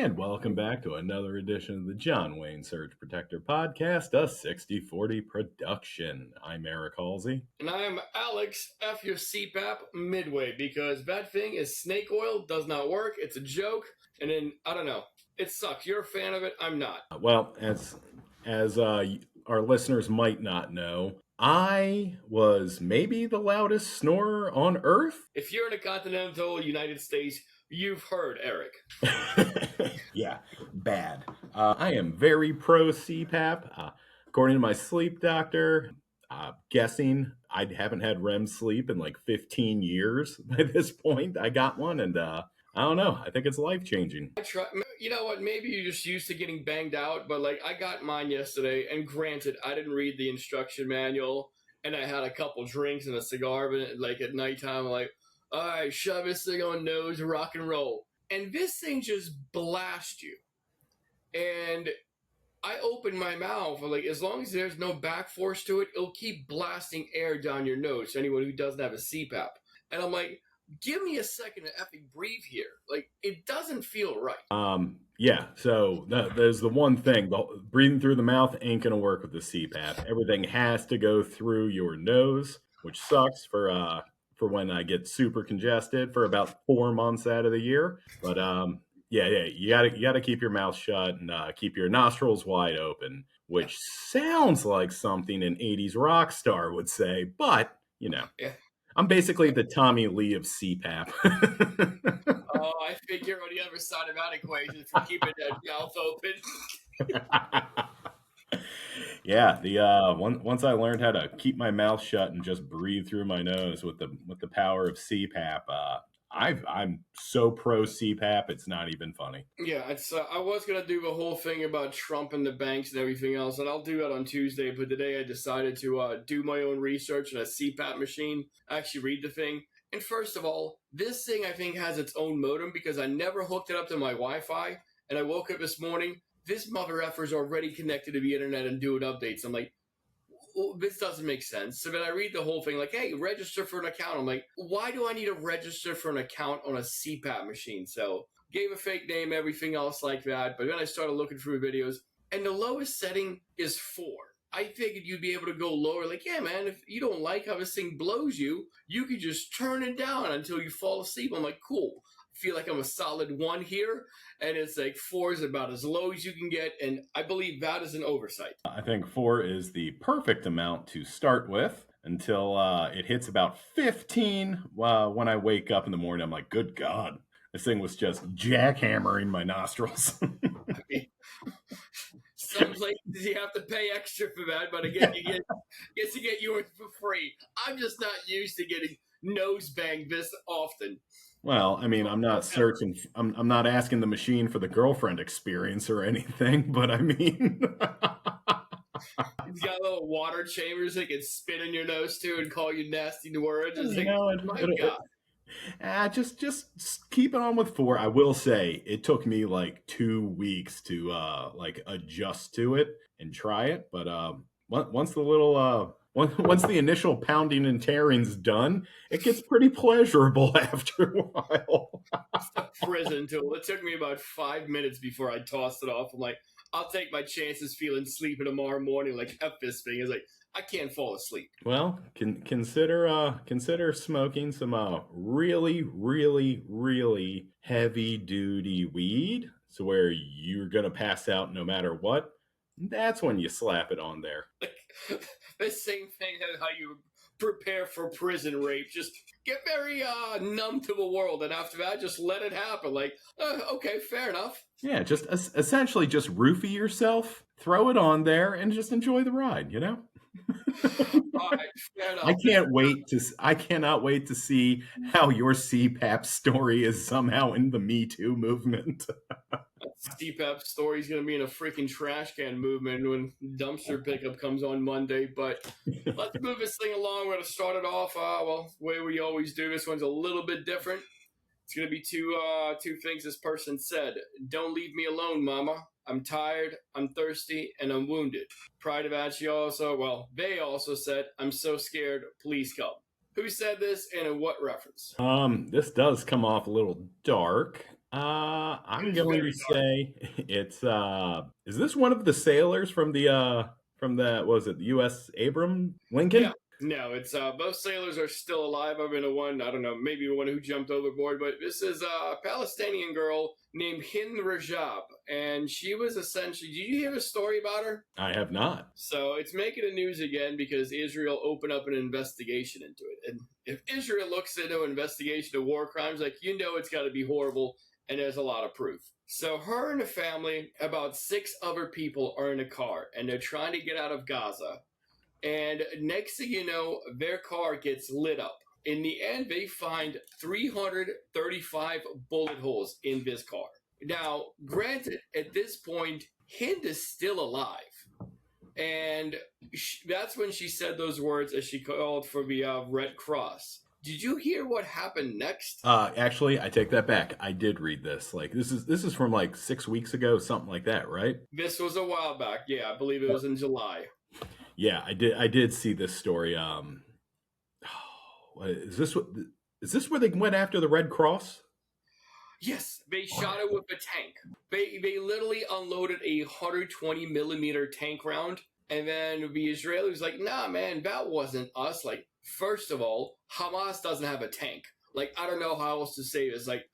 And welcome back to another edition of the John Wayne Surge Protector Podcast, a 60/40 production. I'm Eric Halsey. And I'm Alex, F your CPAP midway, because that thing is snake oil, does not work, it's a joke, and then, I don't know, it sucks. You're a fan of it, I'm not. Well, as our listeners might not know, I was maybe the loudest snorer on Earth. If you're in the continental United States, you've heard Eric. Yeah, bad. I am very pro CPAP. According to my sleep doctor, guessing I haven't had REM sleep in like 15 years by this point. I got one, and I don't know. I think it's life-changing. You know what? Maybe you're just used to getting banged out, but like I got mine yesterday, and granted, I didn't read the instruction manual, and I had a couple drinks and a cigar, but like at nighttime, I'm like, all right, shove this thing on nose, rock and roll. And this thing just blasts you. And I open my mouth, like as long as there's no back force to it, it'll keep blasting air down your nose to anyone who doesn't have a CPAP. And I'm like, give me a second to effing breathe here. Like, it doesn't feel right. Yeah, so there's the one thing. Breathing through the mouth ain't going to work with the CPAP. Everything has to go through your nose, which sucks for when I get super congested for about 4 months out of the year. But yeah, you gotta keep your mouth shut and keep your nostrils wide open, which sounds like something an 80s rock star would say, but you know, Yeah. I'm basically the Tommy Lee of CPAP. Oh, I figure on the other side of that equation for keeping that mouth open. Yeah, once I learned how to keep my mouth shut and just breathe through my nose with the power of CPAP, I'm so pro CPAP, it's not even funny. Yeah, it's. I was gonna do the whole thing about Trump and the banks and everything else, and I'll do that on Tuesday. But today I decided to do my own research on a CPAP machine. Actually, read the thing. And first of all, this thing I think has its own modem because I never hooked it up to my Wi-Fi. And I woke up this morning. This mother effer is already connected to the internet and doing updates. I'm like, well, this doesn't make sense. So then I read the whole thing like, hey, register for an account. I'm like, why do I need to register for an account on a CPAP machine? So gave a fake name, everything else like that. But then I started looking through videos, and the lowest setting is 4. I figured you'd be able to go lower. Like, yeah, man, if you don't like how this thing blows you, you could just turn it down until you fall asleep. I'm like, cool. Feel like I'm a solid 1 here, and it's like 4 is about as low as you can get, and I believe that is an oversight. I think 4 is the perfect amount to start with until it hits about 15. When I wake up in the morning, I'm like, good God, this thing was just jackhammering my nostrils. I mean, some places you have to pay extra for that, but again, you get to get yours for free. I'm just not used to getting nose banged this often. Well, I mean, I'm not searching. I'm not asking the machine for the girlfriend experience or anything, but I mean, He's got little water chambers that can spit in your nose too and call you nasty words. It's like, my God. Just keep it on with 4. I will say it took me like 2 weeks to like adjust to it and try it, but once the initial pounding and tearing's done, it gets pretty pleasurable after a while. It's a prison tool. It took me about 5 minutes before I tossed it off. I'm like, I'll take my chances feeling sleepy tomorrow morning. Like, F this thing. It's like, I can't fall asleep. Well, consider smoking some really, really, really heavy duty weed, so where you're gonna pass out no matter what. That's when you slap it on there. Like, the same thing as how you prepare for prison rape. Just get very numb to the world, and after that, just let it happen. Like, okay, fair enough. Yeah, just essentially just roofie yourself, throw it on there, and just enjoy the ride. You know. All right, fair enough. I cannot wait to see how your CPAP story is somehow in the Me Too movement. CPAP story is going to be in a freaking trash can movement when dumpster pickup comes on Monday. But let's move this thing along. We're going to start it off, the way we always do. This one's a little bit different. It's going to be two things this person said. Don't leave me alone, mama. I'm tired, I'm thirsty, and I'm wounded. Prior to that, they also said, I'm so scared, please come. Who said this and in what reference? This does come off a little dark. I'm It's going to very dark. say it's is this one of the sailors from the what was it, the US Abram No, Lincoln? no, it's both sailors are still alive. I've been the one, I don't know, maybe one who jumped overboard, but this is a Palestinian girl named Hind Rajab, and she was essentially. Did you hear a story about her? I have not. So it's making the news again because Israel opened up an investigation into it. And if Israel looks into an investigation of war crimes, like it's got to be horrible, and there's a lot of proof. So her and the family, about 6 other people, are in a car, and they're trying to get out of Gaza. And next thing you know, their car gets lit up. In the end, they find 335 bullet holes in this car. Now, granted, at this point, Hind is still alive. And that's when she said those words as she called for the Red Cross. Did you hear what happened next? Actually, I take that back. I did read this. Like this is from like 6 weeks ago, something like that, right? This was a while back. Yeah, I believe it was in July. Yeah, I did see this story. Is this what is this where they went after the Red Cross? Yes, they shot it with a tank. They literally unloaded a 120 millimeter tank round, and then the Israelis like, nah, man, that wasn't us. Like, first of all, Hamas doesn't have a tank. Like, I don't know how else to say this. Like,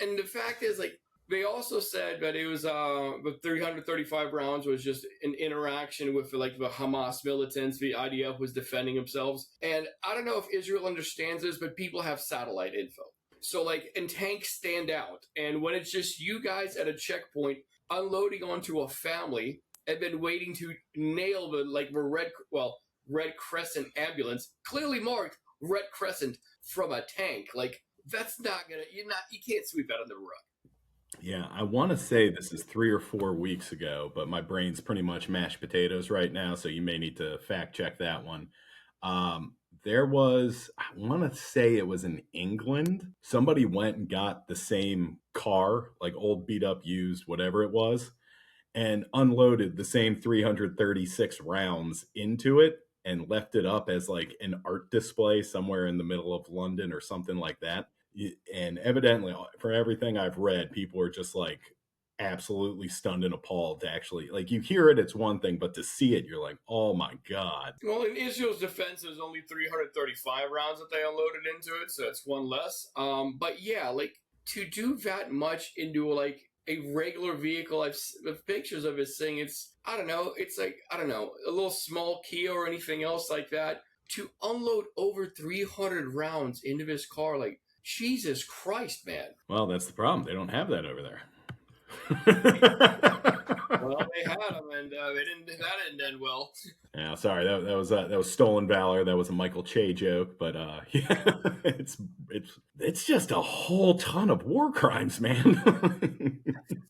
and the fact is, like, they also said that it was the 335 rounds was just an interaction with like the Hamas militants. The IDF was defending themselves, and I don't know if Israel understands this, but people have satellite info. So like, and tanks stand out, and when it's just you guys at a checkpoint unloading onto a family and then waiting to nail the Red Crescent ambulance, clearly marked Red Crescent from a tank, like that's not gonna you can't sweep that under the rug. Yeah, I want to say this is 3 or 4 weeks ago, but my brain's pretty much mashed potatoes right now, so you may need to fact check that one. Um, there was, I want to say it was in England. Somebody went and got the same car, like old beat up used, whatever it was, and unloaded the same 336 rounds into it and left it up as like an art display somewhere in the middle of London or something like that. And evidently, from everything I've read, people are just like absolutely stunned and appalled to actually, like, you hear it, it's one thing, but to see it, you're like, oh my God. Well, in Israel's defense, there's only 335 rounds that they unloaded into it, so it's one less. But yeah, like to do that much into like a regular vehicle, I've pictures of it saying it's I don't know, it's like I don't know, a little small Kia or anything else like that. To unload over 300 rounds into this car, like Jesus Christ, man. Well, that's the problem. They don't have that over there. Well, they had them, and they didn't. That didn't end well. Yeah, sorry, that was stolen valor. That was a Michael Che joke, but yeah, it's just a whole ton of war crimes, man.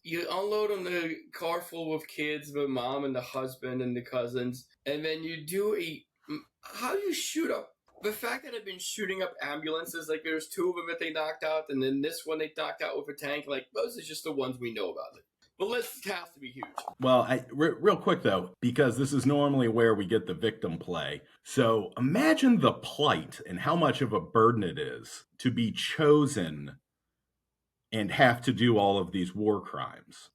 You unload on the car full of kids, the mom and the husband and the cousins, and then you do how you shoot up. The fact that I've been shooting up ambulances, like there's 2 of them that they knocked out, and then this one they knocked out with a tank, like those are just the ones we know about it. The list has to be huge. Well, real quick though, because this is normally where we get the victim play. So imagine the plight and how much of a burden it is to be chosen and have to do all of these war crimes.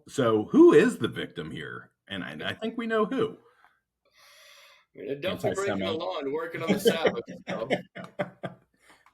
So who is the victim here? And I think we know who. I mean, they're definitely breaking the Anti-Semite. law and working on the Sabbath. So.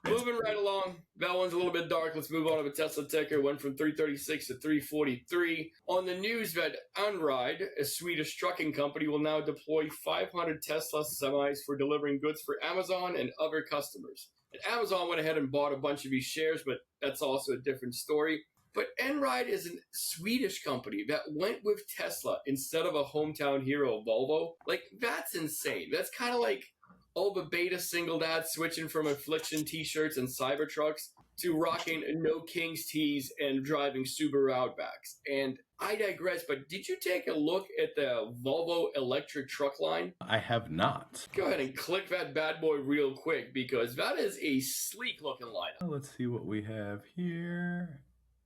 Moving right along, that one's a little bit dark. Let's move on to the Tesla ticker. Went from 336 to 343. On the news that Unride, a Swedish trucking company, will now deploy 500 Tesla semis for delivering goods for Amazon and other customers. And Amazon went ahead and bought a bunch of these shares, but that's also a different story. But Enride is a Swedish company that went with Tesla instead of a hometown hero, Volvo. Like, that's insane. That's kind of like all the beta single dads switching from Affliction t-shirts and Cybertrucks to rocking No Kings tees and driving Subaru Outbacks. And I digress, but did you take a look at the Volvo electric truck line? I have not. Go ahead and click that bad boy real quick because that is a sleek looking lineup. Let's see what we have here.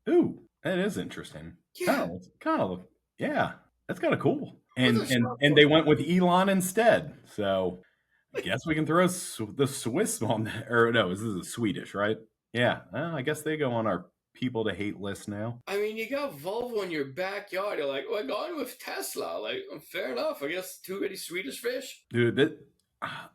Ooh, that is interesting. Yeah. Oh, it's kind of, yeah, that's kind of cool. With And a and smart and they phone. went with Elon instead. So I guess we can throw the Swiss on there. Or no, this is a Swedish, right? Yeah, well, I guess they go on our people to hate lists now. I mean, you got Volvo in your backyard. You're like, we're going with Tesla. Like, fair enough. I guess too many Swedish fish. Dude,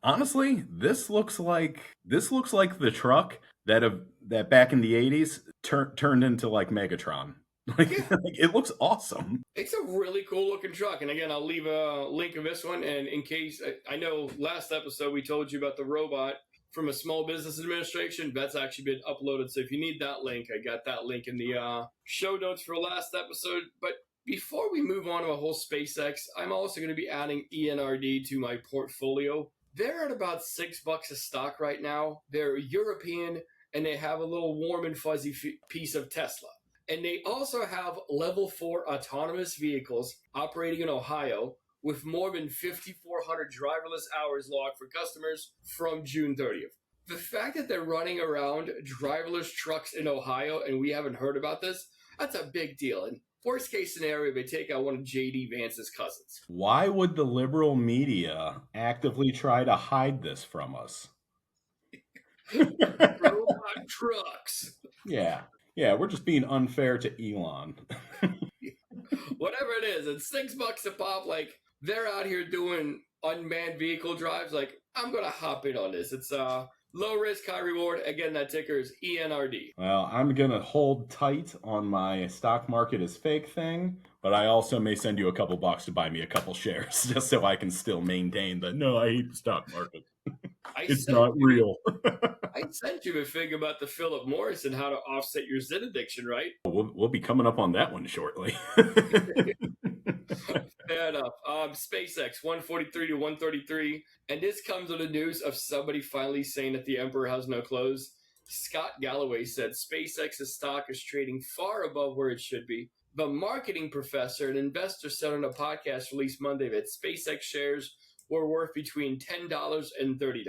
honestly, this looks like the truck that back in the 80s turned into like Megatron. Like, Yeah, like it looks awesome. it's a really cool looking truck. And again, I'll leave a link of this one. And in case, I know last episode we told you about the robot from a small business administration. That's actually been uploaded. So if you need that link, I got that link in the show notes for last episode. But before we move on to a whole SpaceX, I'm also going to be adding ENRD to my portfolio. They're at about $6 a stock right now. They're European and they have a little warm and fuzzy piece of Tesla. And they also have level 4 autonomous vehicles operating in Ohio with more than 5,400 driverless hours logged for customers from June 30th. The fact that they're running around driverless trucks in Ohio and we haven't heard about this, that's a big deal. And worst case scenario, they take out one of J.D. Vance's cousins. Why would the liberal media actively try to hide this from us? Robot trucks. Yeah. Yeah, we're just being unfair to Elon. Whatever it is, it's $6 a pop. Like, they're out here doing unmanned vehicle drives. Like, I'm going to hop in on this. It's low risk, high reward. Again, that ticker is ENRD. Well, I'm going to hold tight on my stock market is fake thing, but I also may send you a couple bucks to buy me a couple shares just so I can still maintain that, no, I hate the stock market. It's not real. I sent you a thing about the Philip Morris and how to offset your Zit addiction, right? We'll be coming up on that one shortly. Fair enough. SpaceX 143 to 133, and this comes with the news of somebody finally saying that the emperor has no clothes. Scott Galloway said SpaceX's stock is trading far above where it should be. The marketing professor and investor said on a podcast released Monday that SpaceX shares were worth between $10 and $30.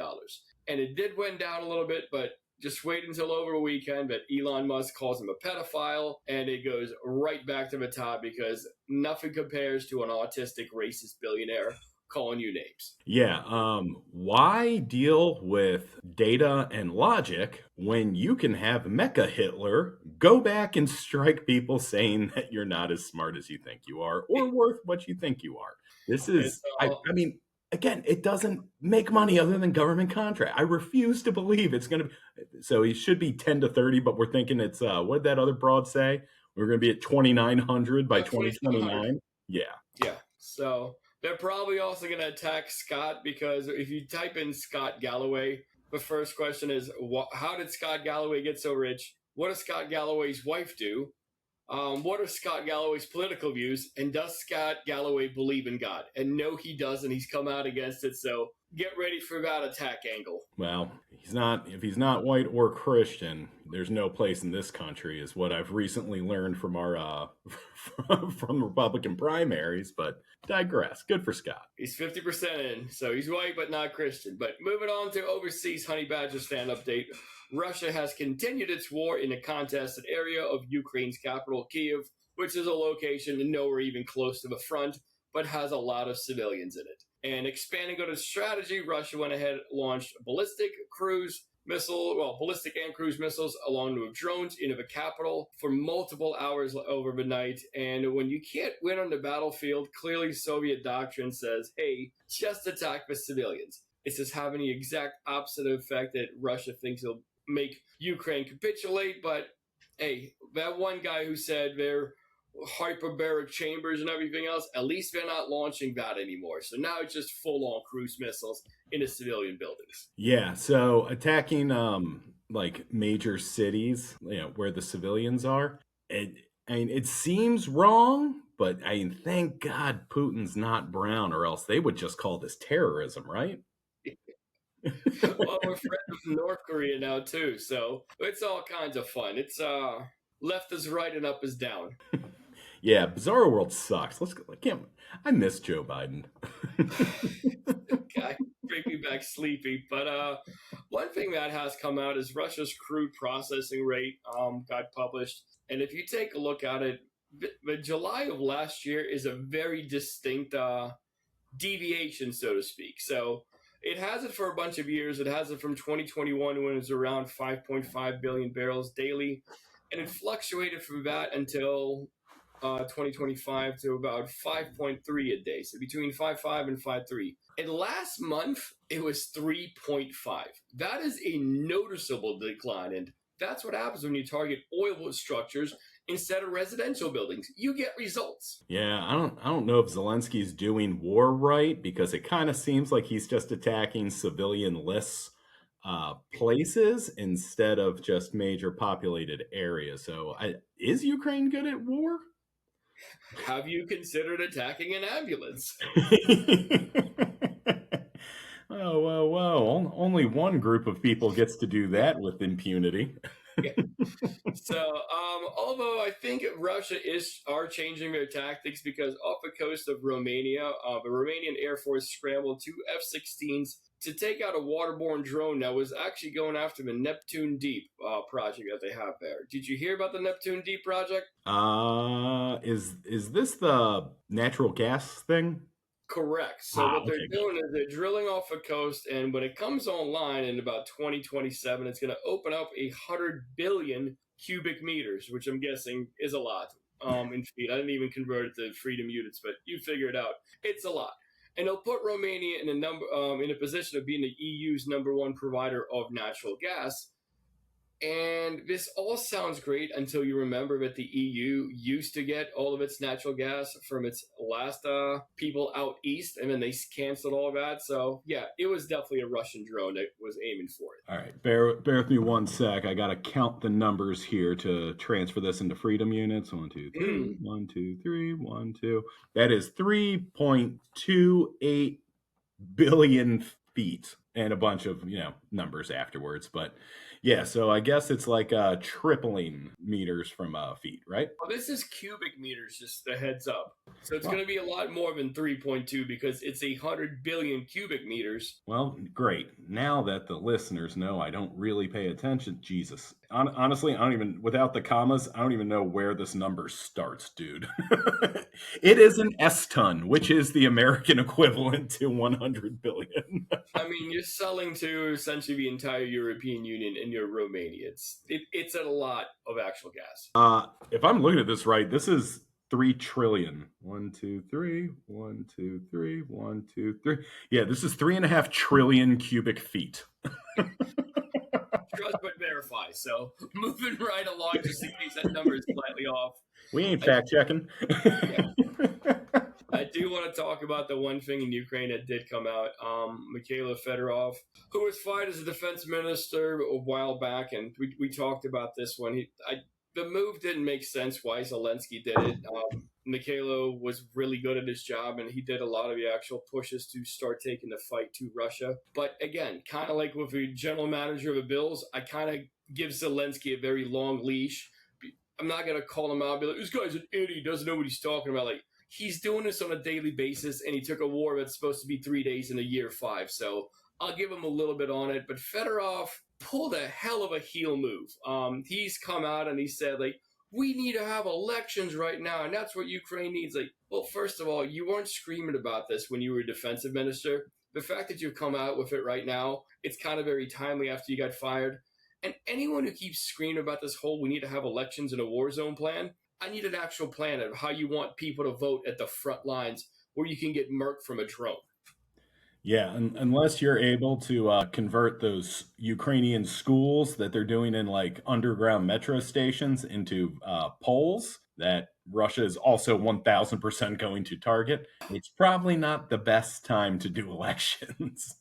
And it did went down a little bit, but just wait until over a weekend that Elon Musk calls him a pedophile, and it goes right back to the top because nothing compares to an autistic racist billionaire calling you names. Yeah, why deal with data and logic when you can have Mecha Hitler go back and strike people saying that you're not as smart as you think you are or worth what you think you are? This is, I mean, again, it doesn't make money other than government contract. I refuse to believe it's going to. So he should be 10 to 30, but we're thinking it's what did that other broad say? We're going to be at 2,900 by 2029. Yeah. Yeah. So they're probably also going to attack Scott because if you type in Scott Galloway, the first question is, how did Scott Galloway get so rich? What does Scott Galloway's wife do? What are Scott Galloway's political views? And does Scott Galloway believe in God? And no, he doesn't. He's come out against it. So get ready for that attack angle. Well, if he's not white or Christian, there's no place in this country, is what I've recently learned from our from Republican primaries. But digress. Good for Scott. He's 50% in, so he's white but not Christian. But moving on to overseas honey badger stand update. Russia has continued its war in a contested area of Ukraine's capital, Kyiv, which is a location nowhere even close to the front, but has a lot of civilians in it. And expanding on its strategy, Russia went ahead and launched ballistic and cruise missiles along with drones into the capital for multiple hours over the night. And when you can't win on the battlefield, clearly Soviet doctrine says, hey, just attack the civilians. It's just having the exact opposite effect that Russia thinks it'll make Ukraine capitulate. But hey, that one guy who said they're hyperbaric chambers and everything else, at least they're not launching that anymore. So now it's just full-on cruise missiles into civilian buildings. Yeah, so attacking like major cities, where the civilians are. It seems wrong, but thank God Putin's not brown, or else they would just call this terrorism, right? Well, we're friends with North Korea now too, so it's all kinds of fun. It's left is right and up is down. Yeah, Bizarro World sucks. I miss Joe Biden. Okay, bring me back sleepy. But one thing that has come out is Russia's crude processing rate got published, and if you take a look at it, the July of last year is a very distinct deviation, so to speak. So it has it for a bunch of years. It has it from 2021 when it was around 5.5 billion barrels daily. and it fluctuated from that until 2025 to about 5.3 a day, so between 5.5 and 5.3. And last month it was 3.5. That is a noticeable decline, and that's what happens when you target oil structures instead of residential buildings. You get results. Yeah, I don't know if Zelensky's doing war right because it kind of seems like he's just attacking civilian-less places instead of just major populated areas. So, is Ukraine good at war? Have you considered attacking an ambulance? Oh, well. Only one group of people gets to do that with impunity. Yeah. So, although I think Russia are changing their tactics because off the coast of Romania, the Romanian Air Force scrambled two F-16s to take out a waterborne drone that was actually going after the Neptune Deep project that they have there. Did you hear about the Neptune Deep project? Is this the natural gas thing? Correct. So Ah, what they're okay, good. doing is they're drilling off the coast, and when it comes online in about 2027, it's going to open up 100 billion cubic meters, which I'm guessing is a lot in feet. I didn't even convert it to freedom units, but you figure it out. It's a lot, and they'll put Romania in a position of being the EU's number one provider of natural gas. And this all sounds great until you remember that the EU used to get all of its natural gas from its last people out east, and then they canceled all of that. So, yeah, it was definitely a Russian drone that was aiming for it. All right, bear with me one sec. I gotta count the numbers here to transfer this into freedom units. 1, 2, 3, 1, 2, 3, 1, 2. That is 3.28 billion feet and a bunch of numbers afterwards. But yeah, so I guess it's like tripling meters from feet, right? Well, this is cubic meters, just a heads up. So it's Well, going to be a lot more than 3.2 because it's 100 billion cubic meters. well, great. Now that the listeners know I don't really pay attention, Jesus. Honestly, I don't even, without the commas, I don't even know where this number starts, dude. It is an S-ton, which is the American equivalent to 100 billion. I mean, you're selling to essentially the entire European Union and you're Romania. It's a lot of actual gas. If I'm looking at this right, this is 3 trillion. 1, 2, 3, 1, 2, 3, 1, 2, 3. Yeah, this is 3.5 trillion cubic feet. Trust but verify. So moving right along, just in case that number is slightly off. We ain't I, fact checking. yeah, I do want to talk about the one thing in Ukraine that did come out. Mikhailo Fedorov, who was fired as a defense minister a while back, and we talked about this one. The move didn't make sense why Zelensky did it. Mikhailo was really good at his job, and he did a lot of the actual pushes to start taking the fight to Russia. But again, kind of like with the general manager of the Bills, I kind of give Zelensky a very long leash. I'm not going to call him out and be like, this guy's an idiot, he doesn't know what he's talking about. Like, he's doing this on a daily basis, and he took a war that's supposed to be 3 days in a year 5. So I'll give him a little bit on it. But Fedorov pulled a hell of a heel move. He's come out and he said, like, we need to have elections right now, and that's what Ukraine needs. Like, well, first of all, you weren't screaming about this when you were defensive minister. The fact that you've come out with it right now, it's kind of very timely after you got fired. And anyone who keeps screaming about this whole we need to have elections in a war zone plan, I need an actual plan of how you want people to vote at the front lines where you can get murked from a drone. Yeah, unless you're able to convert those Ukrainian schools that they're doing in like underground metro stations into polls that Russia is also 1000% going to target, it's probably not the best time to do elections.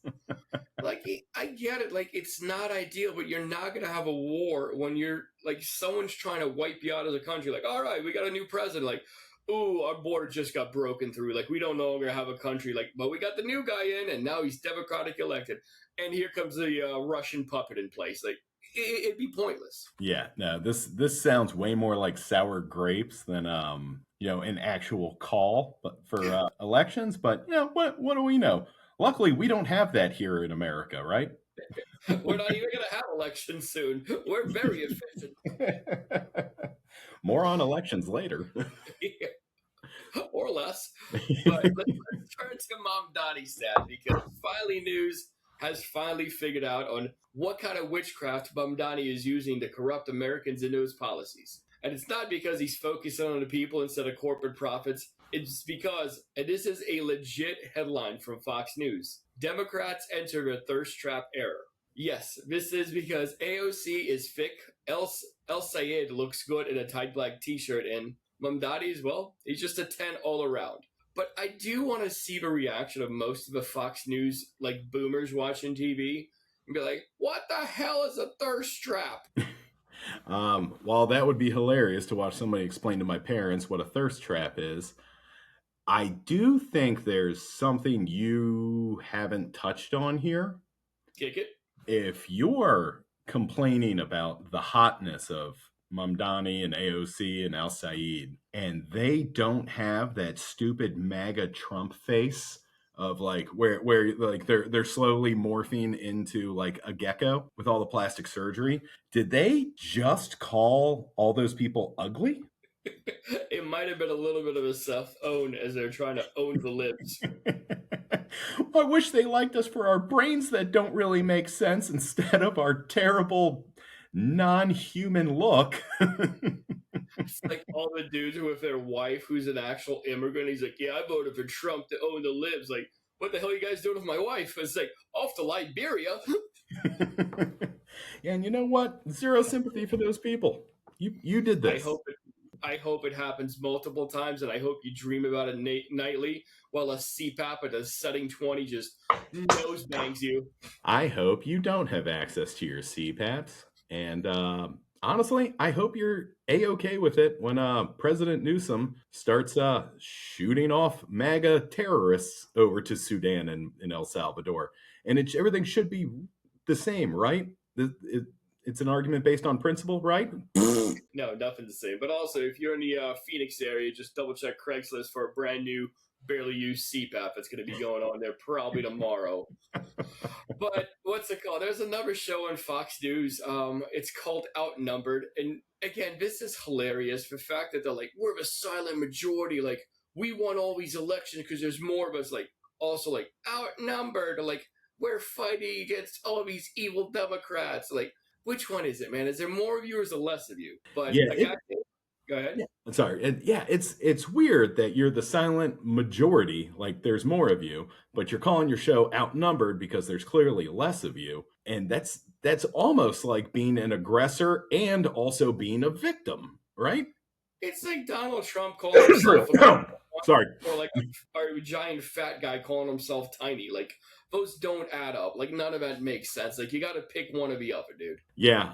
Like, I get it. Like, it's not ideal, but you're not going to have a war when you're like someone's trying to wipe you out as a country. Like, all right, we got a new president. Like, ooh, our border just got broken through. Like, we don't no longer have a country. Like, but we got the new guy in, and now he's democratic elected. And here comes the Russian puppet in place. Like, it'd be pointless. Yeah, no, this sounds way more like sour grapes than an actual call for elections. But what do we know? Luckily, we don't have that here in America, right? We're not even going to have elections soon. We're very efficient. More on elections later. Or less. But let's turn to Mom Dottie's stat because finally news. has finally figured out on what kind of witchcraft Mamdani is using to corrupt Americans into his policies. And it's not because he's focusing on the people instead of corporate profits. It's because, and this is a legit headline from Fox News, Democrats entered a thirst trap era. Yes, this is because AOC is thick, El Sayed looks good in a tight black t-shirt, and Mamdani as well, he's just a 10 all around. But I do want to see the reaction of most of the Fox News like boomers watching TV and be like, "What the hell is a thirst trap?" While that would be hilarious to watch somebody explain to my parents what a thirst trap is, I do think there's something you haven't touched on here. Kick it. If you're complaining about the hotness of Mamdani and AOC and Al Saeed, and they don't have that stupid MAGA Trump face of like where like they're slowly morphing into like a gecko with all the plastic surgery. Did they just call all those people ugly? It might have been a little bit of a self-own as they're trying to own the libs. I wish they liked us for our brains that don't really make sense instead of our terrible non-human look. It's like all the dudes with their wife who's an actual immigrant. He's like, "Yeah, I voted for Trump to own the libs." Like, what the hell are you guys doing with my wife? It's like, off to Liberia. And you know what? Zero sympathy for those people. You did this. I hope it happens multiple times, and I hope you dream about it nightly while a CPAP at a setting 20 just nose bangs you. I hope you don't have access to your CPAPs. And honestly, I hope you're A-OK with it when President Newsom starts shooting off MAGA terrorists over to Sudan and El Salvador. And everything should be the same, right? It's an argument based on principle, right? No, nothing to say. But also, if you're in the Phoenix area, just double check Craigslist for a brand new, barely used CPAP that's going to be going on there probably tomorrow. But what's it called? There's another show on Fox News. It's called Outnumbered. And again, this is hilarious. The fact that they're like, we're the silent majority. Like, we won all these elections because there's more of us. Like, also, like, outnumbered. Or, like, we're fighting against all these evil Democrats. Like, which one is it, man? Is there more of you or is there less of you? But Yeah, go ahead. yeah, sorry. It's weird that you're the silent majority, like there's more of you, but you're calling your show outnumbered because there's clearly less of you. And that's almost like being an aggressor and also being a victim, right? It's like Donald Trump calling himself Sorry. or like a giant fat guy calling himself tiny. Like, those don't add up. Like, none of that makes sense. Like, you got to pick one or the other, dude. Yeah.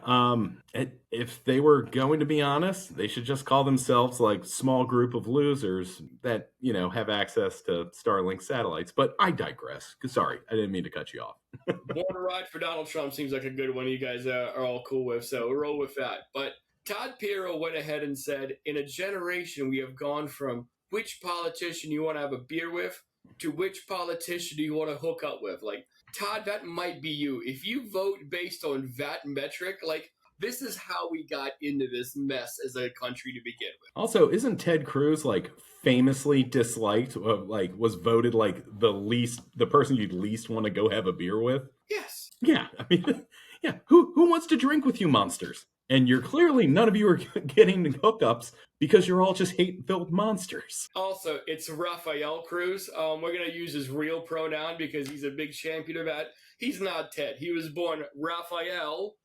If they were going to be honest, they should just call themselves like small group of losers that, have access to Starlink satellites. But I digress. Sorry, I didn't mean to cut you off. Born to Ride for Donald Trump seems like a good one you guys are all cool with. So we'll roll with that. But Todd Piero went ahead and said, in a generation, we have gone from which politician you want to have a beer with to which politician do you want to hook up with. Like, Todd, that might be you. If you vote based on that metric, like, this is how we got into this mess as a country to begin with. Also, isn't Ted Cruz like famously disliked, like was voted like the person you'd least want to go have a beer with? Yes. Yeah, I mean, yeah. Who wants to drink with you monsters? And you're clearly none of you are getting hookups because you're all just hate-filled monsters. Also, it's Rafael Cruz. We're going to use his real pronoun because he's a big champion of that. He's not Ted. He was born Rafael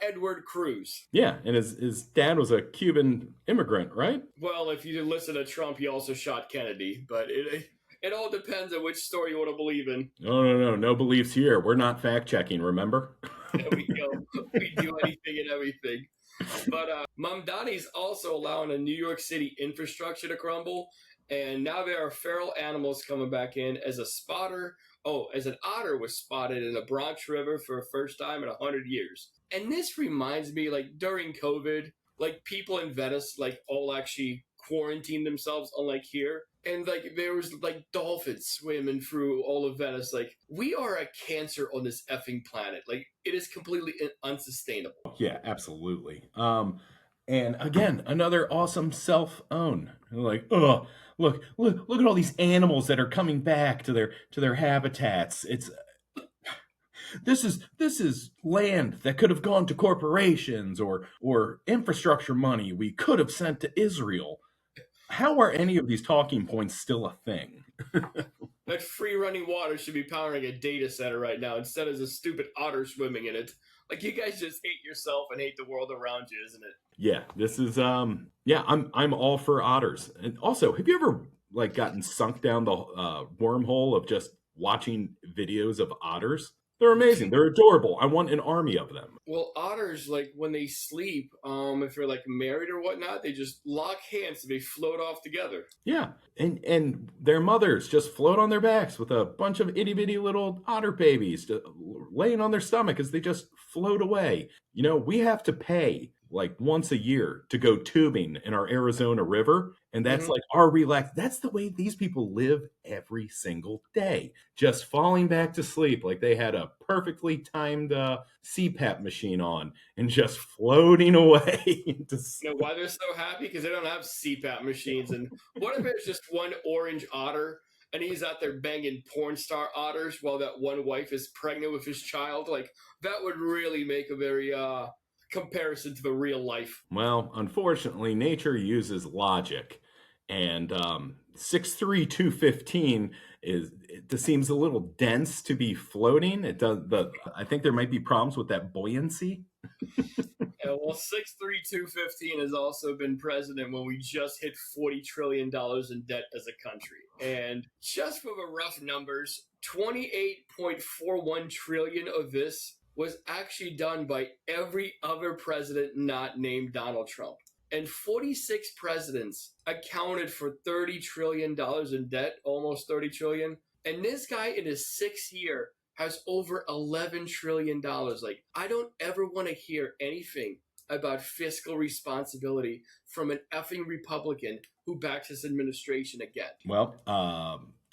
Edward Cruz. Yeah, and his dad was a Cuban immigrant, right? Well, if you listen to Trump, he also shot Kennedy. But it all depends on which story you want to believe in. No beliefs here. We're not fact-checking, remember? There we go. We do anything and everything. But Mamdani's also allowing a New York City infrastructure to crumble, and now there are feral animals coming back in as a spotter. Oh, as an otter was spotted in the Bronx River for the first time in 100 years. And this reminds me, like, during COVID, like, people in Venice, like, all actually quarantined themselves, unlike here. And, like, there was, like, dolphins swimming through all of Venice. Like, we are a cancer on this effing planet. Like, it is completely unsustainable. Yeah, absolutely. And again, another awesome self-own. Like, oh, look at all these animals that are coming back to their habitats. this is land that could have gone to corporations or infrastructure money we could have sent to Israel. How are any of these talking points still a thing? That free running water should be powering a data center right now instead of a stupid otter swimming in it. Like, you guys just hate yourself and hate the world around you, isn't it? Yeah, this is yeah, I'm all for otters. And also, have you ever like gotten sunk down the wormhole of just watching videos of otters? They're amazing. They're adorable. I want an army of them. Well, otters, like when they sleep, if they're like married or whatnot, they just lock hands and they float off together. Yeah, and their mothers just float on their backs with a bunch of itty bitty little otter babies laying on their stomach as they just float away. You know, we have to pay like once a year to go tubing in our Arizona River, and that's Mm-hmm. like our relax. That's the way these people live every single day, just falling back to sleep like they had a perfectly timed CPAP machine on and just floating away into You know sleep. why they're so happy? Because they don't have CPAP machines. And what if there's just one orange otter and he's out there banging porn star otters while that one wife is pregnant with his child? Like, that would really make a very comparison to the real life. Well, unfortunately, nature uses logic, and 63215 is it seems a little dense to be floating. It does the I think there might be problems with that buoyancy. Yeah, well, 63215 has also been president when we just hit $40 trillion in debt as a country. And just for the rough numbers, 28.41 trillion of this was actually done by every other president not named Donald Trump. And 46 presidents accounted for $30 trillion in debt, almost 30 trillion. And this guy in his sixth year has over $11 trillion. Like, I don't ever want to hear anything about fiscal responsibility from an effing Republican who backs his administration again. Well,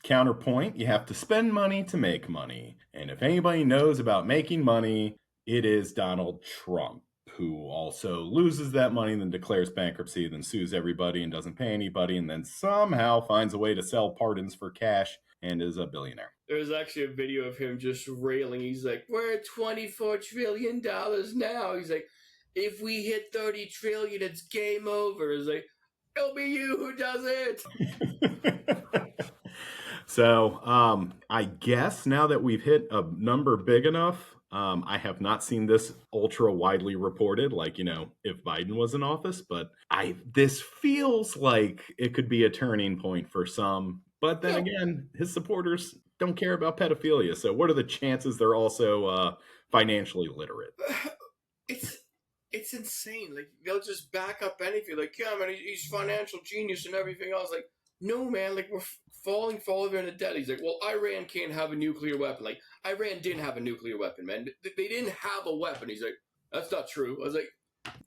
counterpoint, you have to spend money to make money. And if anybody knows about making money, it is Donald Trump, who also loses that money, then declares bankruptcy, then sues everybody and doesn't pay anybody, and then somehow finds a way to sell pardons for cash and is a billionaire. There's actually a video of him just railing. He's like, we're at $24 trillion now. He's like, if we hit 30 trillion, it's game over. It's like, it'll be you who does it. So I guess now that we've hit a number big enough, I have not seen this ultra widely reported, like, you know, if Biden was in office, but this feels like it could be a turning point for some. But then again, his supporters don't care about pedophilia. So what are the chances they're also financially literate? It's insane. Like, they'll just back up anything. Like, yeah, man, he's financial genius and everything else. Like, no, man, like, we're falling further into debt. He's like, well, Iran can't have a nuclear weapon. Like, Iran didn't have a nuclear weapon, man. They didn't have a weapon. He's like, that's not true. I was like,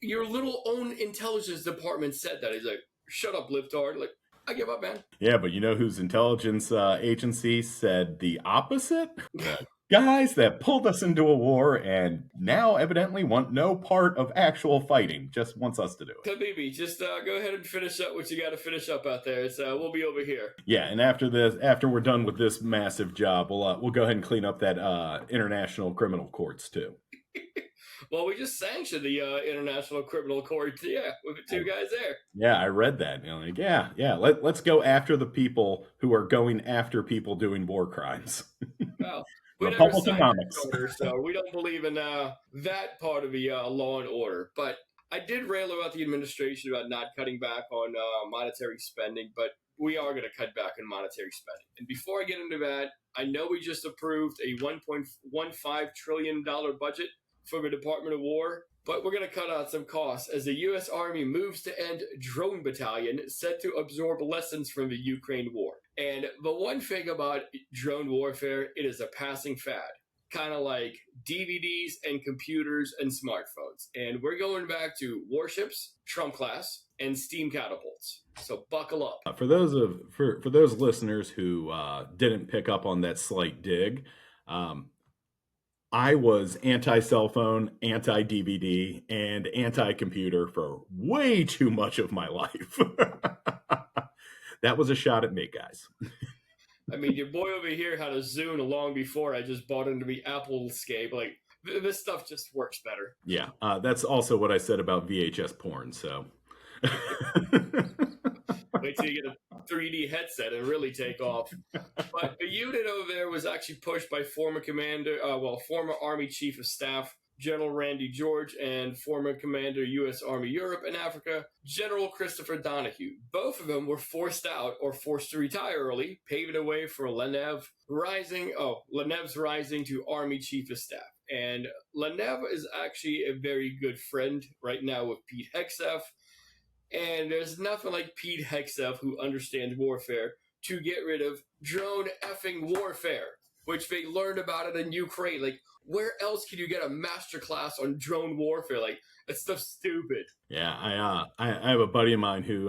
your little own intelligence department said that. He's like, shut up, libtard. Like, I give up, man. Yeah, but you know whose intelligence agency said the opposite? Guys that pulled us into a war and now evidently want no part of actual fighting, just wants us to do it. Habibi, just go ahead and finish up what you got to finish up out there. It's, we'll be over here. Yeah, and after we're done with this massive job, we'll go ahead and clean up that international criminal courts too. Well, we just sanctioned the International Criminal Court, yeah, with the two guys there. Yeah, I read that. You know, like, yeah. Let's go after the people who are going after people doing war crimes. Well, we Republican comics. Order, so we don't believe in that part of the law and order. But I did rail about the administration about not cutting back on monetary spending, but we are going to cut back on monetary spending. And before I get into that, I know we just approved a $1.15 trillion budget for the Department of War, but we're going to cut out some costs as the U.S. Army moves to end Drone Battalion, set to absorb lessons from the Ukraine war. And the one thing about drone warfare, it is a passing fad, kind of like DVDs and computers and smartphones. And we're going back to warships, Trump class, and steam catapults. So buckle up. For those listeners who didn't pick up on that slight dig, I was anti-cell phone, anti-DVD, and anti-computer for way too much of my life. That was a shot at me, guys. I mean, your boy over here had a Zune long before I just bought into the Applescape. Like, this stuff just works better. Yeah, that's also what I said about VHS porn. So, Wait till you get a 3D headset and really take off. But the unit over there was actually pushed by former Army Chief of Staff General Randy George and former Commander U.S. Army Europe and Africa General Christopher Donahue. Both of them were forced out or forced to retire early, paving the way for Lenev's rising to Army Chief of Staff. And Lenev is actually a very good friend right now with Pete Hegseth. And there's nothing like Pete Hegseth, who understands warfare, to get rid of drone effing warfare, which they learned about it in Ukraine. Like, where else can you get a masterclass on drone warfare? Like, that stuff's stupid. yeah, I have a buddy of mine who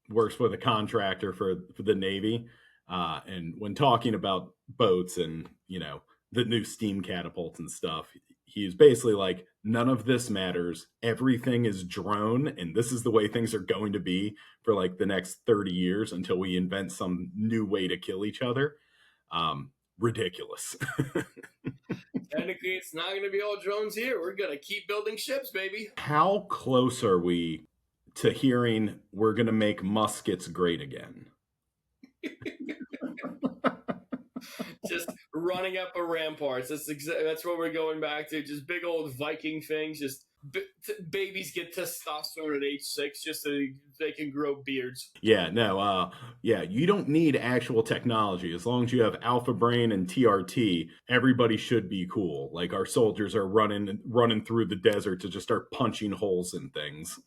works with a contractor for the Navy, and when talking about boats and the new steam catapults and stuff, he's basically like, none of this matters. Everything is drone, and this is the way things are going to be for like the next 30 years until we invent some new way to kill each other. Ridiculous. Technically, it's not going to be all drones here. We're going to keep building ships, baby. How close are we to hearing we're going to make muskets great again? Just running up a ramparts. That's what we're going back to. Just big old Viking things. Just babies get testosterone at age 6 just so they can grow beards. Yeah, no, you don't need actual technology. As long as you have Alpha Brain and TRT, everybody should be cool. Like, our soldiers are running through the desert to just start punching holes in things.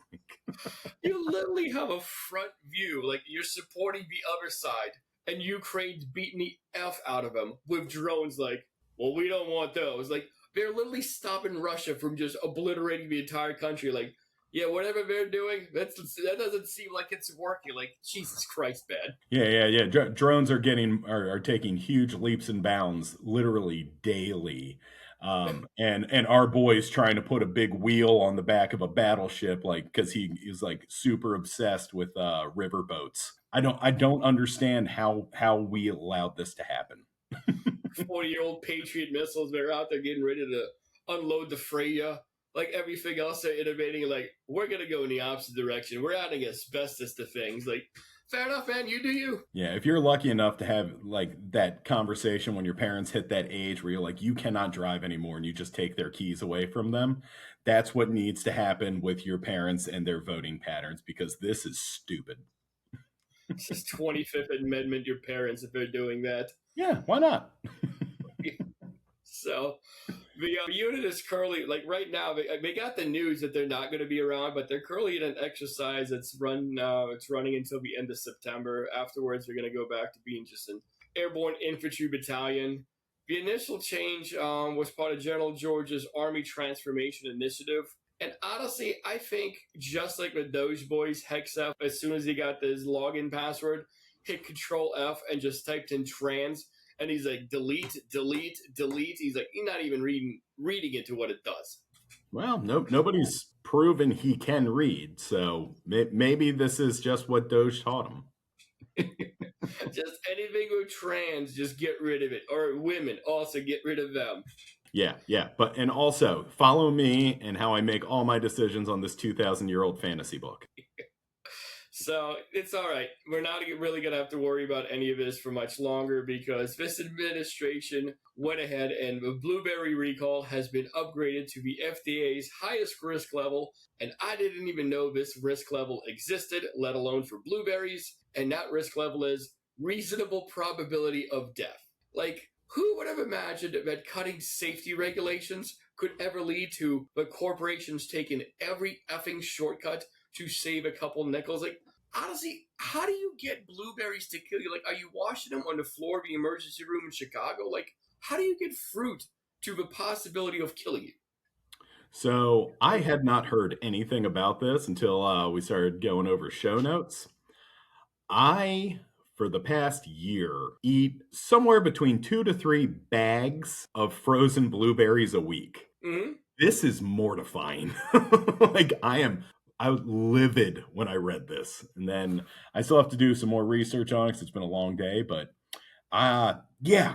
You literally have a front view, like you're supporting the other side, and Ukraine's beating the F out of them with drones. Like, well, we don't want those. Like, they're literally stopping Russia from just obliterating the entire country. Like, yeah, whatever they're doing, that doesn't seem like it's working. Like, Jesus Christ, man. Yeah. Drones are taking huge leaps and bounds, literally daily. And our boy's trying to put a big wheel on the back of a battleship, like, because he is like super obsessed with river boats. I don't understand how we allowed this to happen. 40-year-old Patriot missiles, they're out there getting ready to unload the Freya. Like everything else, they're innovating. Like, we're going to go in the opposite direction. We're adding asbestos to things. Like, fair enough, man. You do you. Yeah, if you're lucky enough to have like that conversation when your parents hit that age where you're like, you cannot drive anymore, and you just take their keys away from them, that's what needs to happen with your parents and their voting patterns, because this is stupid. It's just 25th Amendment your parents if they're doing that. Yeah, why not? So the unit is currently, like, right now, they got the news that they're not going to be around, but they're currently in an exercise that's running until the end of September. Afterwards, they're going to go back to being just an airborne infantry battalion. The initial change was part of General George's Army Transformation Initiative. And honestly, I think just like with Doge Boys, Hegseth, as soon as he got his login password, hit Control F and just typed in trans, and he's like, delete. He's like, you're not even reading into what it does. Well, nobody's proven he can read, so maybe this is just what Doge taught him. Just anything with trans, just get rid of it. Or women, also get rid of them. Yeah. And also, follow me and how I make all my decisions on this 2,000-year-old fantasy book. So it's all right. We're not really going to have to worry about any of this for much longer, because this administration went ahead and the blueberry recall has been upgraded to the FDA's highest risk level. And I didn't even know this risk level existed, let alone for blueberries. And that risk level is reasonable probability of death. Like, who would have imagined that cutting safety regulations could ever lead to the corporations taking every effing shortcut to save a couple nickels? Like, honestly, how do you get blueberries to kill you? Like, are you washing them on the floor of the emergency room in Chicago? Like, how do you get fruit to the possibility of killing you? So I had not heard anything about this until we started going over show notes. I, for the past year, eat somewhere between 2 to 3 bags of frozen blueberries a week. Mm-hmm. This is mortifying. Like, I was livid when I read this. And then I still have to do some more research on it because it's been a long day, but Yeah.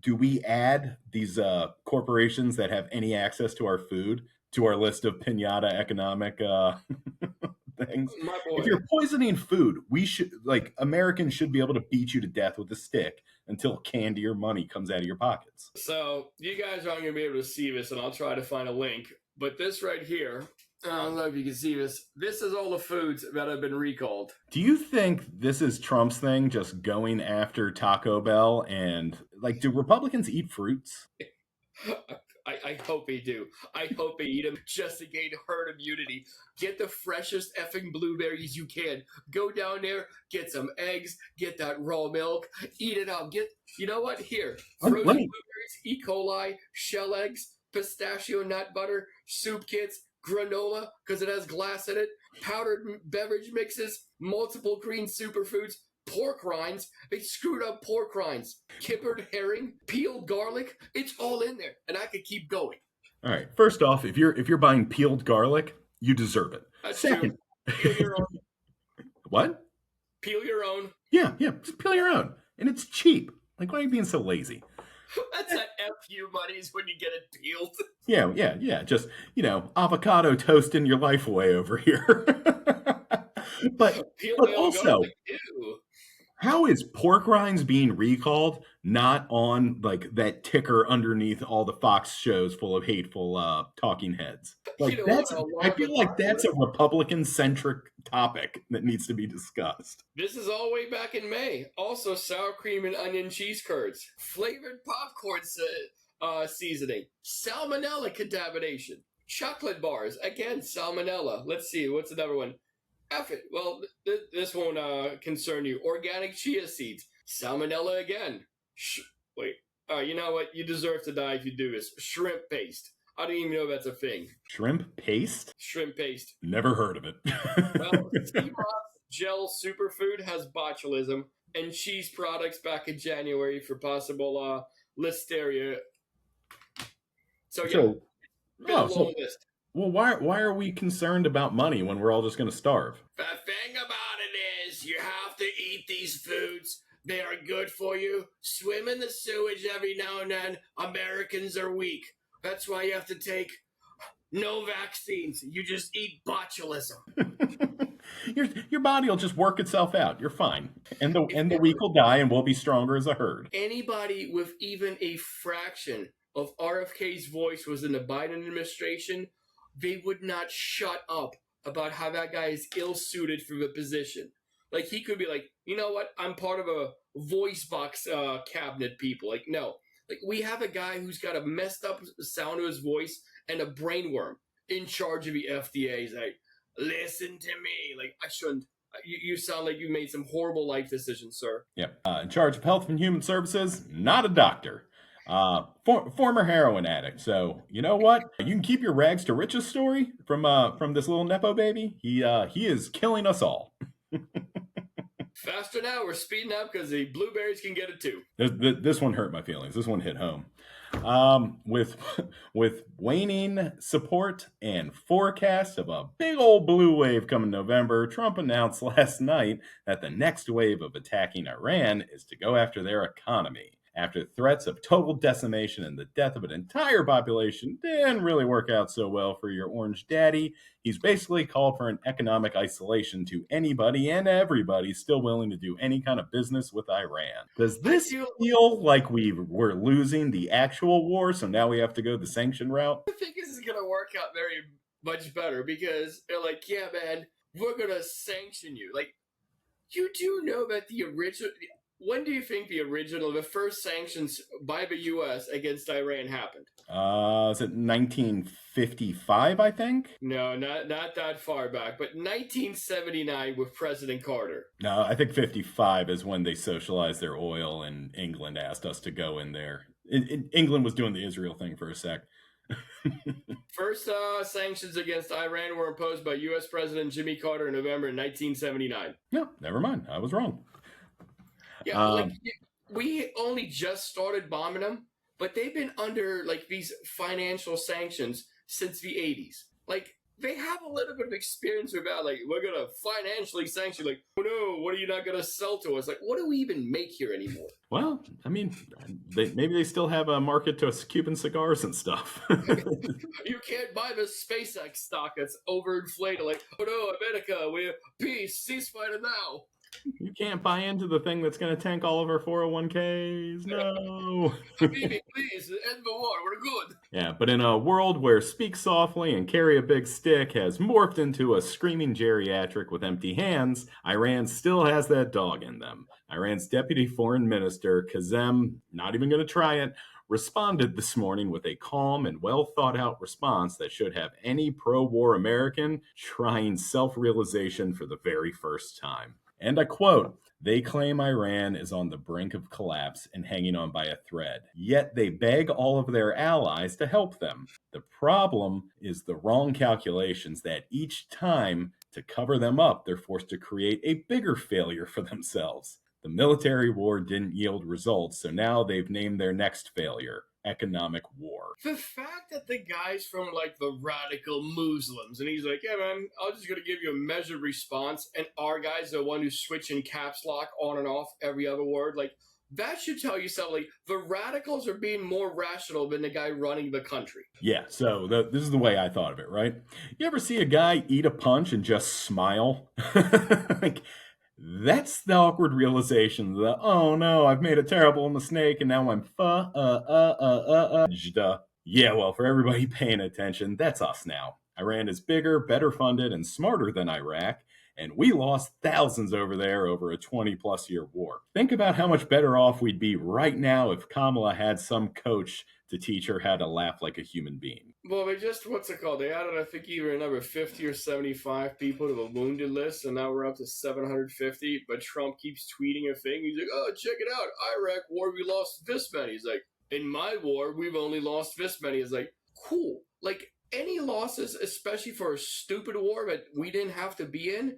Do we add these corporations that have any access to our food to our list of pinata economic things? My If boy. you're poisoning food, we should like Americans should be able to beat you to death with a stick until candy or money comes out of your pockets. So you guys aren't going to be able to see this, and I'll try to find a link. But this right here, I don't know if you can see this. This is all the foods that have been recalled. Do you think this is Trump's thing, just going after Taco Bell? And like, do Republicans eat fruits? I hope they do. I hope they eat them just to gain herd immunity. Get the freshest effing blueberries you can. Go down there, get some eggs, get that raw milk, eat it up. You know what? Here, frozen Let me blueberries, E. coli, shell eggs, pistachio nut butter, soup kits, granola because it has glass in it, powdered beverage mixes, multiple green superfoods, pork rinds. They screwed up pork rinds, kippered herring, peeled garlic. It's all in there, and I could keep going. All right. First off, if you're buying peeled garlic, you deserve it. That's true. Second, Peel your own. what? Peel your own. Yeah, just peel your own, and it's cheap. Like, why are you being so lazy? That's that FU money's when you get it peeled. Yeah. Just avocado toasting your life away over here. but Peel but my own also, garlic. Ew. how is pork rinds being recalled not on like that ticker underneath all the Fox shows full of hateful talking heads? Like You know what? that's I feel like that's a Republican centric topic that needs to be discussed. This is all the way back in May. Also, sour cream and onion cheese curds, flavored popcorn seasoning, salmonella contamination, chocolate bars. Again, salmonella. Let's see. What's another one? F it. Well, this won't concern you. Organic chia seeds. Salmonella again. Wait. You know what? You deserve to die if you do this. Shrimp paste. I don't even know if that's a thing. Shrimp paste? Shrimp paste. Never heard of it. Well, sea moss gel superfood has botulism, and cheese products back in January for possible listeria. So, yeah. List. Well, why are we concerned about money when we're all just going to starve? The thing about it is, you have to eat these foods. They are good for you. Swim in the sewage every now and then. Americans are weak. That's why you have to take no vaccines. You just eat botulism. Your body will just work itself out. You're fine. And the weak will die and we'll be stronger as a herd. Anybody with even a fraction of RFK's voice was in the Biden administration, they would not shut up about how that guy is ill-suited for the position. Like, he could be like, you know what? I'm part of a voice box cabinet people. Like, no. Like, we have a guy who's got a messed up sound to his voice and a brainworm in charge of the FDA. He's like, listen to me. Like, I shouldn't. You sound like you made some horrible life decisions, sir. Yeah. In charge of Health and Human Services, not a doctor. Former heroin addict. So you know what? You can keep your rags to riches story from this little nepo baby. He is killing us all. Faster now, we're speeding up because the blueberries can get it too. This one hurt my feelings. This one hit home. With waning support and forecast of a big old blue wave coming November, Trump announced last night that the next wave of attacking Iran is to go after their economy. After threats of total decimation and the death of an entire population didn't really work out so well for your orange daddy, he's basically called for an economic isolation to anybody and everybody still willing to do any kind of business with Iran. Does this feel like we're losing the actual war, so now we have to go the sanction route? I think this is going to work out very much better because they're like, yeah, man, we're going to sanction you. Like, you do know that the original... When do you think the first sanctions by the U.S. against Iran happened? Is it 1955, I think? No, not that far back, but 1979 with President Carter. No, I think 55 is when they socialized their oil and England asked us to go in there. England was doing the Israel thing for a sec. First sanctions against Iran were imposed by U.S. President Jimmy Carter in November 1979. No, never mind. I was wrong. Yeah, we only just started bombing them, but they've been under like these financial sanctions since the 80s. Like, they have a little bit of experience with that. Like, we're gonna financially sanction. Like, oh no, what are you not gonna sell to us? Like, what do we even make here anymore? Well, I mean, maybe they still have a market to Cuban cigars and stuff. You can't buy the SpaceX stock that's overinflated. Like, oh no, America, we're peace, ceasefire now. You can't buy into the thing that's going to tank all of our 401ks. No. Habibi, please, end the war. We're good. Yeah, but in a world where speak softly and carry a big stick has morphed into a screaming geriatric with empty hands, Iran still has that dog in them. Iran's deputy foreign minister, Kazem, not even going to try it, responded this morning with a calm and well thought out response that should have any pro war American trying self realization for the very first time. And I quote, they claim Iran is on the brink of collapse and hanging on by a thread. Yet they beg all of their allies to help them. The problem is the wrong calculations that each time to cover them up, they're forced to create a bigger failure for themselves. The military war didn't yield results, so now they've named their next failure economic war. The fact that the guy's from like the radical Muslims and he's like, yeah, man, I'm just going to give you a measured response. And our guy's the one who's switching caps lock on and off every other word. Like, that should tell you something. Like, the radicals are being more rational than the guy running the country. Yeah, so this is the way I thought of it, right? You ever see a guy eat a punch and just smile? Like, that's the awkward realization that, oh no, I've made a terrible mistake and now I'm fudged. Yeah, well, for everybody paying attention, that's us now. Iran is bigger, better funded, and smarter than Iraq, and we lost thousands over there over a 20-plus year war. Think about how much better off we'd be right now if Kamala had some coach to teach her how to laugh like a human being. Well, they just, what's it called? They added, I think, either another 50 or 75 people to the wounded list, and now we're up to 750. But Trump keeps tweeting a thing. He's like, oh, check it out. Iraq war, we lost this many. He's like, in my war, we've only lost this many. It's like, cool. Like, any losses, especially for a stupid war that we didn't have to be in,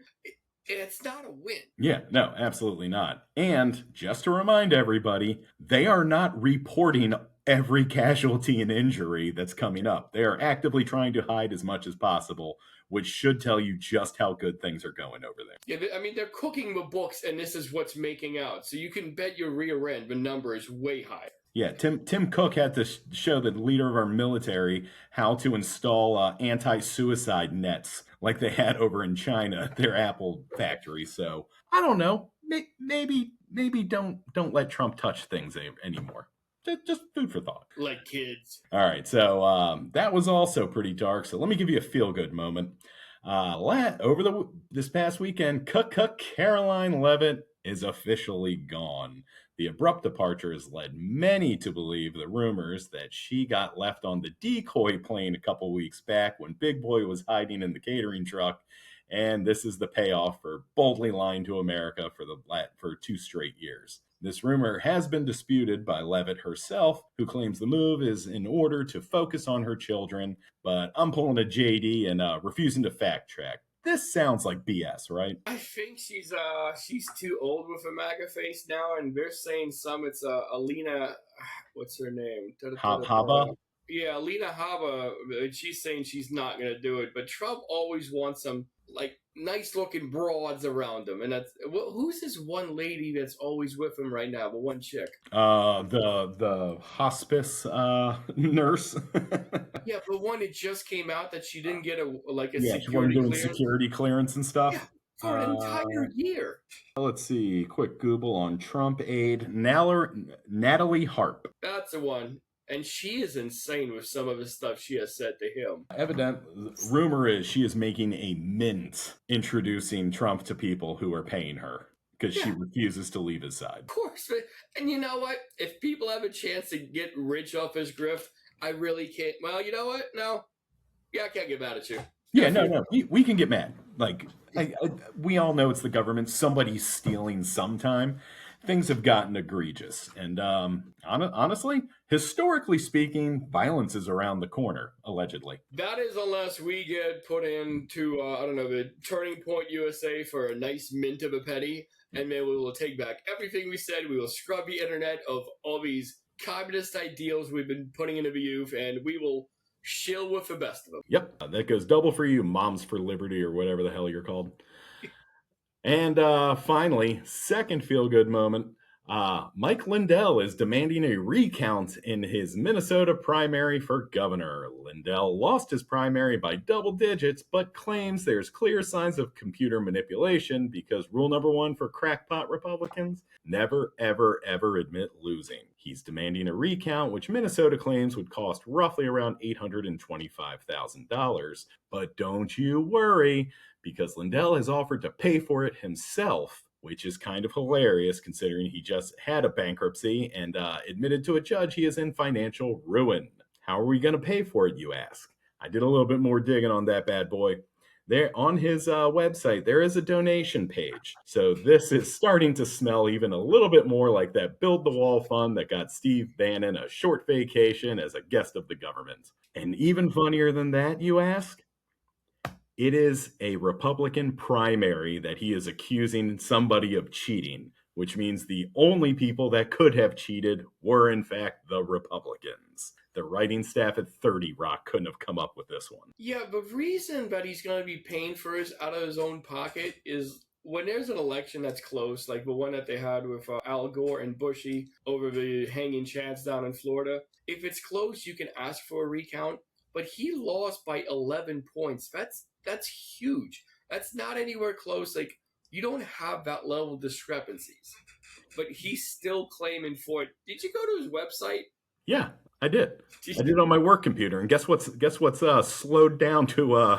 it's not a win. Yeah, no, absolutely not. And just to remind everybody, they are not reporting every casualty and injury that's coming up. They are actively trying to hide as much as possible, which should tell you just how good things are going over there. Yeah, I mean, they're cooking the books, and this is what's making out. So you can bet your rear end the number is way higher. Yeah, Tim Cook had to show the leader of our military how to install anti-suicide nets like they had over in China at their Apple factory. So I don't know. Maybe don't let Trump touch things anymore. Just food for thought. Like kids. All right, so that was also pretty dark. So let me give you a feel-good moment. This past weekend, Caroline Leavitt is officially gone. The abrupt departure has led many to believe the rumors that she got left on the decoy plane a couple weeks back when Big Boy was hiding in the catering truck. And this is the payoff for boldly lying to America for 2 straight years. This rumor has been disputed by Leavitt herself, who claims the move is in order to focus on her children, but I'm pulling a JD and refusing to fact check. This sounds like BS, right? I think she's too old with a MAGA face now, and they're saying it's Alina, what's her name? Haba? Yeah, Alina Haba. She's saying she's not gonna do it, but Trump always wants some like nice looking broads around him, and that's who's this one lady that's always with him right now? The one chick. The hospice nurse. Yeah, the one that just came out that she didn't get a security clearance. Security clearance and stuff. Yeah, for an entire year. Let's see. Quick Google on Trump aide Natalie Harp. That's the one. And she is insane with some of the stuff she has said to him. Rumor is she is making a mint introducing Trump to people who are paying her because she refuses to leave his side. Of course. And you know what? If people have a chance to get rich off his grift, I really can't. Well, you know what? No. Yeah, I can't get mad at you. Yeah, no. We can get mad. Like, we all know it's the government. Somebody's stealing sometime. Things have gotten egregious. And honestly, historically speaking, violence is around the corner, allegedly. That is unless we get put into, the Turning Point USA for a nice mint of a penny, and then we will take back everything we said. We will scrub the internet of all these communist ideals we've been putting into the youth, and we will shill with the best of them. Yep, that goes double for you, Moms for Liberty, or whatever the hell you're called. And finally, second feel-good moment. Mike Lindell is demanding a recount in his Minnesota primary for governor. Lindell lost his primary by double digits, but claims there's clear signs of computer manipulation because rule number one for crackpot Republicans, never, ever, ever admit losing. He's demanding a recount, which Minnesota claims would cost roughly around $825,000. But don't you worry, because Lindell has offered to pay for it himself, which is kind of hilarious considering he just had a bankruptcy and admitted to a judge he is in financial ruin. How are we going to pay for it, you ask? I did a little bit more digging on that bad boy. There on his website, there is a donation page. So this is starting to smell even a little bit more like that Build the Wall fund that got Steve Bannon a short vacation as a guest of the government. And even funnier than that, you ask? It is a Republican primary that he is accusing somebody of cheating, which means the only people that could have cheated were, in fact, the Republicans. The writing staff at 30 Rock couldn't have come up with this one. Yeah, the reason that he's going to be paying for it out of his own pocket is when there's an election that's close, like the one that they had with Al Gore and Bushy over the hanging chads down in Florida. If it's close, you can ask for a recount, but he lost by 11 points. That's huge. That's not anywhere close. Like, you don't have that level of discrepancies. But he's still claiming for it. Did you go to his website? Yeah, I did. I did it on my work computer, and guess what's slowed down to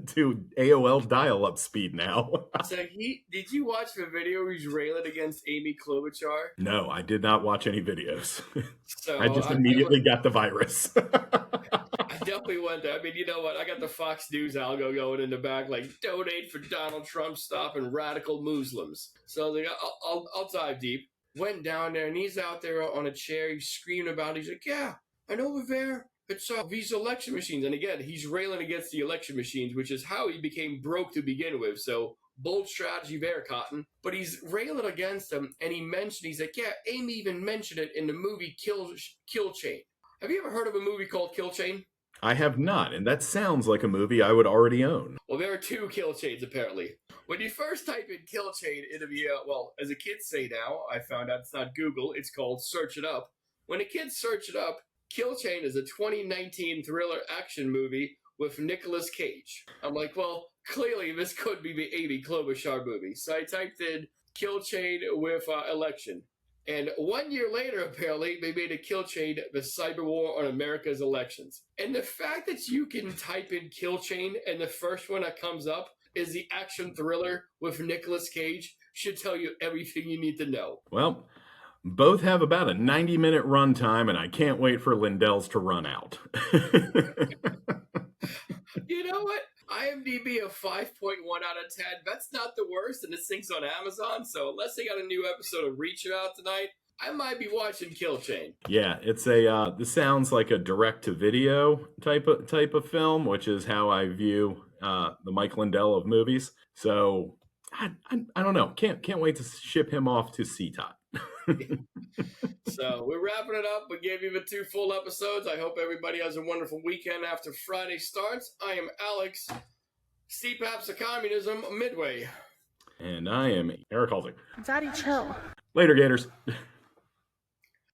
to AOL dial-up speed now. So did you watch the video he's railing against Amy Klobuchar? No, I did not watch any videos. So I just immediately got the virus. I definitely went there. I mean, you know what? I got the Fox News algo going in the back, like donate for Donald Trump stopping radical Muslims. So like, I'll dive deep. Went down there, and he's out there on a chair. He's screaming about it. He's like, yeah, and over there, it's these election machines. And again, he's railing against the election machines, which is how he became broke to begin with. So bold strategy there, Cotton. But he's railing against them, and he's like, yeah, Amy even mentioned it in the movie Kill Chain. Have you ever heard of a movie called Kill Chain? I have not, and that sounds like a movie I would already own. Well, there are two kill chains, apparently. When you first type in kill chain, it'll be, well, as the kids say now, I found out it's not Google, it's called Search It Up. When the kids search it up, Kill Chain is a 2019 thriller action movie with Nicolas Cage. I'm like, well, clearly this could be the Amy Klobuchar movie. So I typed in Kill Chain with election. And 1 year later, apparently, they made a kill chain, the cyber war on America's elections. And the fact that you can type in kill chain and the first one that comes up is the action thriller with Nicolas Cage should tell you everything you need to know. Well, both have about a 90-minute runtime, and I can't wait for Lindell's to run out. You know what? IMDb a 5.1 out of 10. That's not the worst, and this thing's on Amazon, so unless they got a new episode of Reach out tonight, I might be watching Kill Chain. Yeah, it's this sounds like a direct-to-video type of film, which is how I view the Mike Lindell of movies. So I don't know. Can't wait to ship him off to CTOT. So we're wrapping it up. We gave you the 2 full episodes. I hope everybody has a wonderful weekend after Friday starts. I am Alex, CPAPs of Communism, Midway. And I am Eric Halsey. Daddy, chill. Later, Gators.